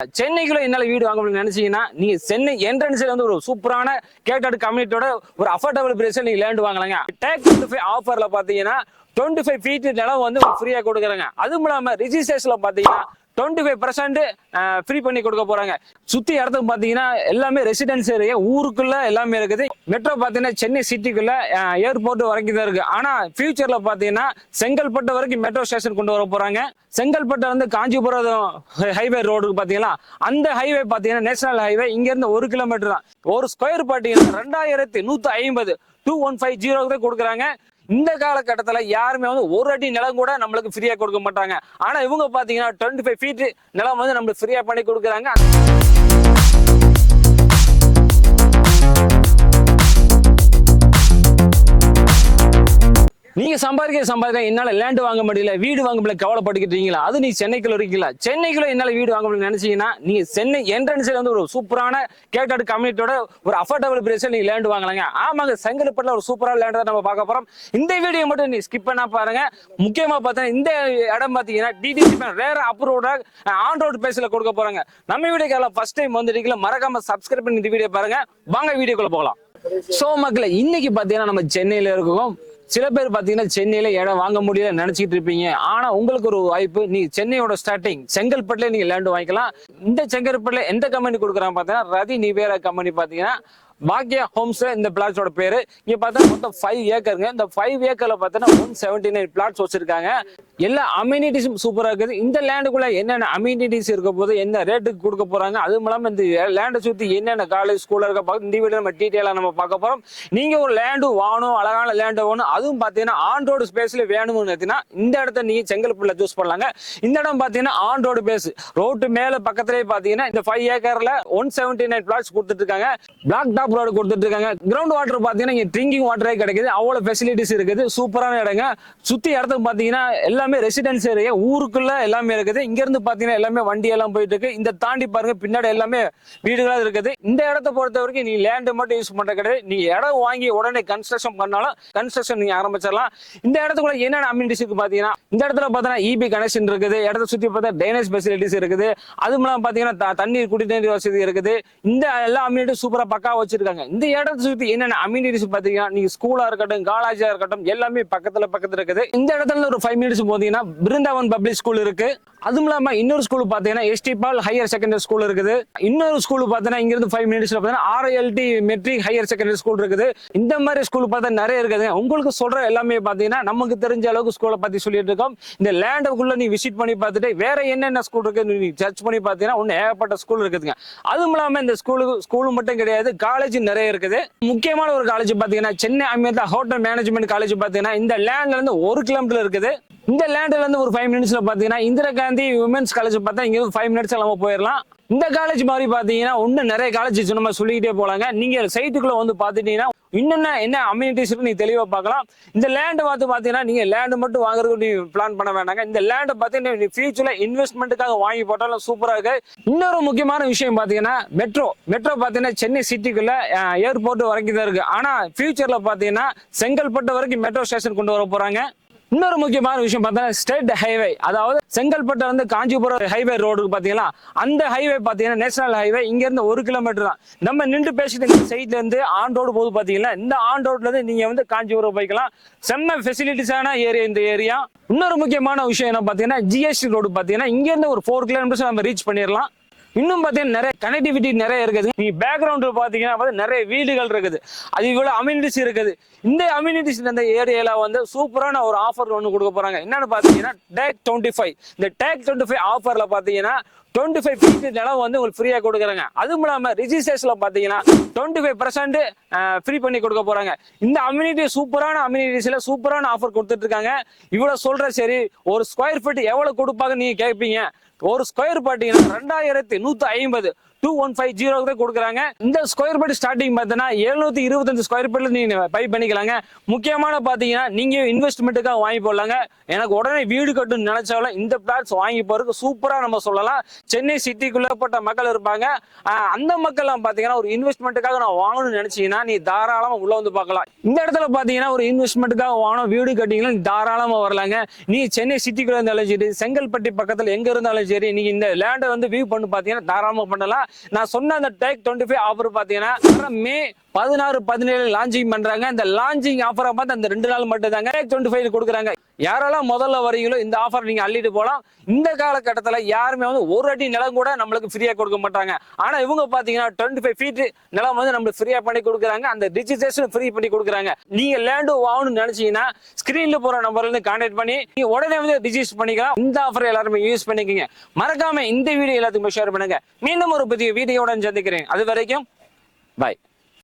சென்னைக்குள்ள என்னால வீடு வாங்க முடியும்னு நினைச்சீங்கன்னா நீங்க சென்னை என்ட்ரன்ஸ்ல வந்து ஒரு சூப்பரான கேட்டட் கம்யூனிட்டியோட ஒரு அஃபோர்டபுள் பிரைஸ்ல நீங்க லேண்ட் வாங்கலாங்க. டேக் 25 ஆஃபர்ல பாத்தீங்கன்னா 25 ஃபீட் நிலம் வந்து ஃப்ரீயா கொடுக்குறாங்க. அதுவும் இல்லாம ரிஜிஸ்ட்ரேஷன்ல பாத்தீங்கன்னா 25% ஃப்ரீ பண்ணி கொடுக்க போறாங்க. சுத்தி இடத்துக்கு பாத்தீங்கன்னா எல்லாமே ரெசிடென்ஸ் ஏரியா, ஊருக்குள்ள எல்லாமே இருக்குது. மெட்ரோ பாத்தீங்கன்னா சென்னை சிட்டிக்குள்ள ஏர்போர்ட் வரைக்கும் தான் இருக்கு. ஆனா ஃபியூச்சர்ல பாத்தீங்கன்னா செங்கல்பட்டு வரைக்கும் மெட்ரோ ஸ்டேஷன் கொண்டு வர போறாங்க. செங்கல்பட்டு வந்து காஞ்சிபுரம் ஹைவே ரோடுக்கு பாத்தீங்கன்னா அந்த ஹைவே பாத்தீங்கன்னா நேஷனல் ஹைவே இங்க இருந்து 1 கிலோமீட்டர் தான். ஒரு ஸ்கொயர் பாத்தீங்கன்னா 2150 2150 தான் கொடுக்குறாங்க. இந்த காலகட்டத்தில் யாருமே வந்து ஒரு அடி நிலம் கூட நம்மளுக்கு ஃப்ரீயா கொடுக்க மாட்டாங்க. ஆனா இவங்க பாத்தீங்கன்னா 25 ஃபீட் நிலம் வந்து நம்மளுக்கு ஃப்ரீயா பண்ணி கொடுக்குறாங்க. நீங்க சம்பாதிக்க என்னால லேண்ட் வாங்க முடியல, வீடு வாங்க முடியல கவலைப்பட்டுக்கிட்டீங்களா? அது நீ சென்னைக்குள்ள இருக்கீங்களா? சென்னைக்குள்ள என்னால வீடு வாங்க முடியல நினைச்சீங்கன்னா நீங்க சென்னை என்ட்ரன்ஸ்ல வந்து ஒரு சூப்பரான கேட்டட் கம்யூனிட்டியோட ஒரு அஃபோர்டபுள் பிரைஸ்ல நீங்க லேண்ட் வாங்கலாங்க. ஆமாங்க, செங்கல்பட்டுல ஒரு சூப்பரான லேண்ட் தான் நம்ம பார்க்க போறோம். இந்த வீடியோ மட்டும் நீ ஸ்கிப் பண்ணா பாருங்க. முக்கியமா பார்த்தீங்கன்னா இந்த இடம் பாத்தீங்கன்னா DTC rare approved on road பேஸ்ல கொடுக்க போறாங்க. நம்ம வீடியோக்கு ஃபர்ஸ்ட் டைம் வந்துட்டீங்களா, மறக்காம சப்ஸ்கிரைப் பண்ணி இந்த வீடியோ பாருங்க. வாங்க வீடியோக்குள்ள போகலாம். சோ மக்களே, இன்னைக்கு பாத்தீங்கன்னா நம்ம சென்னையில இருக்கோம். சில பேர் பாத்தீங்கன்னா சென்னையில இடம் வாங்க முடியல நினைச்சிட்டு இருப்பீங்க. ஆனா உங்களுக்கு ஒரு வாய்ப்பு, நீ சென்னையோட ஸ்டார்டிங் செங்கல்பட்டுல நீங்க லேண்ட் வாங்கிக்கலாம். இந்த செங்கல்பட்டுல எந்த கம்பெனி கொடுக்குறாங்க பாத்தீங்கன்னா ரதி நிவேரா கம்பெனி. பாத்தீங்கன்னா பாக்யா ஹோம்ஸ் இந்த பிளாட்ஸோட பேரு. இங்க பார்த்தா மொத்தம் 5 ஏக்கருங்க. இந்த 5 ஏக்கர்ல பார்த்தீங்கன்னா 179 பிளாட்ஸ் வச்சிருக்காங்க. எல்லா அம்யூனிட்டிஸும் சூப்பரா இருக்குது. இந்த லேண்டுக்குள்ள என்னென்ன அம்யூனிட்டிஸ் இருக்க போது, என்ன ரேட்டுக்கு கொடுக்க போறாங்க, அதுவும் இல்லாம இந்த லேண்டை சுத்தி என்னென்ன காலேஜ் ஸ்கூல்ல இருக்க பார்க்க இந்த வீடியோ நம்ம டீட்டெயிலா நம்ம பார்க்க போறோம். நீங்க ஒரு லேண்டு வாங்கணும், அழகான லேண்டு வாங்கணும், அதுவும் பாத்தீங்கன்னா ஆன் ரோடு ஸ்பேஸ்ல வேணும்னு இந்த இடத்த நீங்க செங்கல்பட்டுல சூஸ் பண்ணலாங்க. இந்த இடம் பாத்தீங்கன்னா ஆன் ரோடு பேஸ், ரோட்டு மேல பக்கத்திலே பாத்தீங்கன்னா இந்த 5 ஏக்கர்ல 179 பிளாட்ஸ் கொடுத்துட்டு இருக்காங்க. பிளாக் டாப் ரோடு கொடுத்துட்டு இருக்காங்க. கிரவுண்ட் வாட்டர் பாத்தீங்கன்னா இங்க ட்ரிங்கிங் வாட்டரே கிடைக்குது. அவ்வளவு ஃபெசிலிட்டிஸ் இருக்குது. சூப்பரான இடங்க. சுத்தி இடத்துக்கு பாத்தீங்கன்னா எல்லாமே ரெசிடென்ஸ் ஏரியா, ஊருக்குள்ள எல்லாமே இருக்குது. இங்க இருந்து பாத்தீங்கன்னா எல்லாமே வண்டி எல்லாம் போயிட்டு இருக்கு. இந்த தாண்டி பாருங்க பின்னாடி எல்லாமே வீடுகளா இருக்குது. இந்த இடத்தை பொறுத்த வரைக்கும் நீ லேண்ட் மட்டும் யூஸ் பண்ற கிடையாது. நீ இடம் வாங்கி உடனே கன்ஸ்ட்ரக்ஷன் பண்ணாலும் கன்ஸ்ட்ரக்ஷன் நீங்க ஆரம்பிச்சிடலாம். இந்த இடத்துக்குள்ள என்னென்ன அம்யூனிட்டிஸ் இருக்கு பாத்தீங்கன்னா இந்த இடத்துல பாத்தீங்கன்னா இபி கனெக்ஷன் இருக்குது. இடத்த சுத்தி பார்த்தா ட்ரைனேஜ் ஃபெசிலிட்டிஸ் இருக்குது. அதுவும் இல்லாம பாத்தீங்கன்னா தண்ணீர் குடிநீர் வசதி இருக்குது. இந்த எல்லா அம்யூனிட்டியும் சூப்பரா பக்கா வச்சிருக்காங்க. இந்த இடத்தை சுத்தி என்னென்ன அம்யூனிட்டிஸ் பாத்தீங்கன்னா நீங்க ஸ்கூலா இருக்கட்டும், காலேஜா இருக்கட்டும், எல்லாமே பக்கத்துல இருக்குது. இந்த இடத்துல ஒரு 5 மினிட்ஸ் போதீங்கன்னா பிருந்தாவன் பப்ளிக் ஸ்கூல் இருக்கு. அதுவும் இல்லாம இன்னொரு ஸ்கூல் பாத்தீங்கன்னா எஸ்டி பால் ஹையர் செகண்டரி ஸ்கூல் இருக்குது. இன்னொரு ஸ்கூல் பாத்தீங்கன்னா இங்க இருந்து 5 மினிட்ஸ்ல பாத்தீங்கன்னா RLT matric higher secondary school இருக்குது. இந்த மாதிரி ஸ்கூல் பார்த்தா நிறைய இருக்குது. உங்களுக்கு சொல்ற எல்லாமே பாத்தீங்கன்னா நமக்கு தெரிஞ்ச அளவுக்கு ஸ்கூலை பத்தி சொல்லிட்டு இருக்கோம். இந்த லேண்டுக்குள்ள நீ விசிட் பண்ணி பார்த்துட்டு வேற என்னென்ன ஸ்கூல் இருக்கு நீ சர்ச் பண்ணி பாத்தீங்கன்னா ஒன்னு ஏகப்பட்ட ஸ்கூல் இருக்குதுங்க. அதுவும் இல்லாம இந்த ஸ்கூல் மட்டும் கிடையாது, காலேஜ் நிறைய இருக்குது. முக்கியமான ஒரு காலேஜ் பாத்தீங்கன்னா Chennai Amrita hotel management college பாத்தீங்கன்னா இந்த லேண்ட்ல இருந்து 1 கிலோமீட்டர் இருக்குது. இந்த லேண்ட்ல இருந்து ஒரு 5 மினிட்ஸ்ல பாத்தீங்கன்னா இந்திரா காந்தி விமென்ஸ் காலேஜ் பார்த்தா இங்க 5 மினிட்ஸ் நம்ம போயிடலாம். இந்த காலேஜ் மாதிரி பாத்தீங்கன்னா இன்னும் நிறைய காலேஜ் நம்ம சொல்லிக்கிட்டே போலாங்க. நீங்க சைட்டுக்குள்ள வந்து பாத்துட்டீங்கன்னா இன்னும் என்ன அம்யூனிட்டிஸ் நீ தெளிவா பார்க்கலாம். இந்த லேண்ட் பாத்தீங்கன்னா நீங்க லேண்ட் மட்டும் வாங்குறதுக்கு நீ பிளான் பண்ண வேண்டாங்க. இந்த லேண்ட் பாத்தீங்கன்னா நீ ஃபியூச்சர்ல இன்வெஸ்ட்மெண்ட்டுக்காக வாங்கி போட்டாலும் சூப்பரா இருக்கு. இன்னொரு முக்கியமான விஷயம் பாத்தீங்கன்னா மெட்ரோ பாத்தீங்கன்னா சென்னை சிட்டிக்குள்ள ஏர்போர்ட் வரைக்கும் தான் இருக்கு. ஆனா ஃபியூச்சர்ல பாத்தீங்கன்னா செங்கல்பட்டு வரைக்கும் மெட்ரோ ஸ்டேஷன் கொண்டு வர போறாங்க. இன்னொரு முக்கியமான விஷயம் பார்த்தீங்கன்னா ஸ்டேட் ஹைவே, அதாவது செங்கல்பட்டு வந்து காஞ்சிபுரம் ஹைவே ரோடுக்கு பாத்தீங்கன்னா அந்த ஹைவே பாத்தீங்கன்னா நேஷனல் ஹைவே இங்க இருந்து 1 கிலோமீட்டர் தான். நம்ம நின்று பேசிட்டு இந்த சைட்ல இருந்து ஆன் ரோடு போது பாத்தீங்கன்னா இந்த ஆன் ரோட்ல இருந்து நீங்க வந்து காஞ்சிபுரம் போய்க்கலாம். செம்ம ஃபெசிலிட்டிஸான ஏரியா இந்த ஏரியா. இன்னொரு முக்கியமான விஷயம் என்ன பாத்தீங்கன்னா ஜிஎஸ்டி ரோடு பாத்தீங்கன்னா இங்க இருந்து ஒரு 4 கிலோமீட்டர்ஸ் நம்ம ரீச் பண்ணிடலாம். இன்னும் பாத்தீங்கன்னா நிறைய கனெக்டிவிட்டி நிறைய இருக்குது. நீ பேக்ரவுண்ட் பாத்தீங்கன்னா நிறைய வீடுகள் இருக்குது. அது இவ்வளவு அம்யூனிட்டிஸ் இருக்குது. இந்த அம்யூனிட்டிஸ் இந்த ஏரியால வந்து சூப்பரான ஒரு ஆஃபர் ஒன்று கொடுக்க போறாங்க. என்னன்னு பாத்தீங்கன்னா டேக் 25. இந்த டேக் 25 ஆஃபர்ல பாத்தீங்கன்னா 25 ஃபீட் நிலம் வந்து உங்களுக்கு ஃப்ரீயா கொடுக்குறாங்க. அதுவும் இல்லாம ரிஜிஸ்ட்ரேஷன்ல பாத்தீங்கன்னா 25% ஃப்ரீ பண்ணி கொடுக்க போறாங்க. இந்த அம்யூனிட்டி சூப்பரான அம்யூனிட்டிஸ்ல சூப்பரான ஆஃபர் கொடுத்துட்டு இருக்காங்க. இவ்வளவு சொல்ற சரி, ஒரு ஸ்கொயர் ஃபீட் எவ்வளவு கொடுப்பாங்க நீங்க கேட்பீங்க. ஒரு ஸ்கொயர் பாத்தீங்கன்னா 2150 2150 கொடுக்குறாங்க. இந்த ஸ்கொயர் ஃபீட் ஸ்டார்டிங் பார்த்தீங்கன்னா 725 ஸ்கொயர் ஃபீட்ல நீங்க பை பண்ணிக்கலாங்க. முக்கியமான பாத்தீங்கன்னா நீங்க இன்வெஸ்ட்மெண்ட்டுக்காக வாங்கி போடலாங்க. எனக்கு உடனே வீடு கட்டணும்னு நினைச்சாலும் இந்த பிளாட்ஸ் வாங்கி போறதுக்கு சூப்பரா நம்ம சொல்லலாம். சென்னை சிட்டிக்குள்ள பட்ட மக்கள் இருப்பாங்க. அந்த மக்கள் எல்லாம் பாத்தீங்கன்னா ஒரு இன்வெஸ்ட்மெண்ட்டுக்காக நான் வாங்கணும்னு நினைச்சீங்கன்னா நீ தாராளமா உள்ள வந்து பார்க்கலாம். இந்த இடத்துல பாத்தீங்கன்னா ஒரு இன்வெஸ்ட்மெண்ட்டுக்காக வாங்கணும் வீடு கட்டிங்கன்னா நீ தாராளமா வரலாங்க. நீ சென்னை சிட்டிக்குள்ள இருந்தாலும் சரி, செங்கல்பட்டு பக்கத்துல எங்க இருந்தாலும் சரி, நீங்க இந்த லேண்டை வந்து வியூ பண்ணி பாத்தீங்கன்னா தாராளமா பண்ணலாம். நான் சொன்ன அந்த டேக் 25 ஆஃபர் பாத்தீங்கன்னா மே 16, 17 லான்ச்சிங் பண்றாங்க. இந்த லான்ச்சிங் ஆஃபரை பார்த்து அந்த 2 நாள் மட்டும் தாங்க 25 கொடுக்குறாங்க. யாரெல்லாம் முதல்ல வரீங்களோ இந்த ஆஃபர் நீங்க அள்ளிட்டு போலாம். இந்த காலகட்டத்தில் யாருமே வந்து ஒரு அடி நிலம் கூட நம்மளுக்கு ஃப்ரீயா கொடுக்க மாட்டாங்க. ஆனா இவங்க பாத்தீங்கன்னா 25 ஃபீட் நிலம் வந்து நம்மளுக்கு ஃப்ரீயா பண்ணி கொடுக்குறாங்க. அந்த ரிஜிஸ்ட்ரேஷன் ஃப்ரீ பண்ணி கொடுக்குறாங்க. நீங்க லேண்டு வாங்கணும்னு நினைச்சீங்கன்னா ஸ்கிரீன்ல போற நம்பர்ல இருந்து கான்டாக்ட் பண்ணி நீங்க உடனே வந்து ரிஜிஸ்டர் பண்ணிக்கலாம். இந்த ஆஃபர் எல்லாருமே யூஸ் பண்ணிக்கங்க. மறக்காம இந்த வீடியோ எல்லாத்துக்குமே ஷேர் பண்ணுங்க. மீண்டும் ஒரு புதிய வீடியோட சந்திக்கிறேன். அது வரைக்கும் பாய்.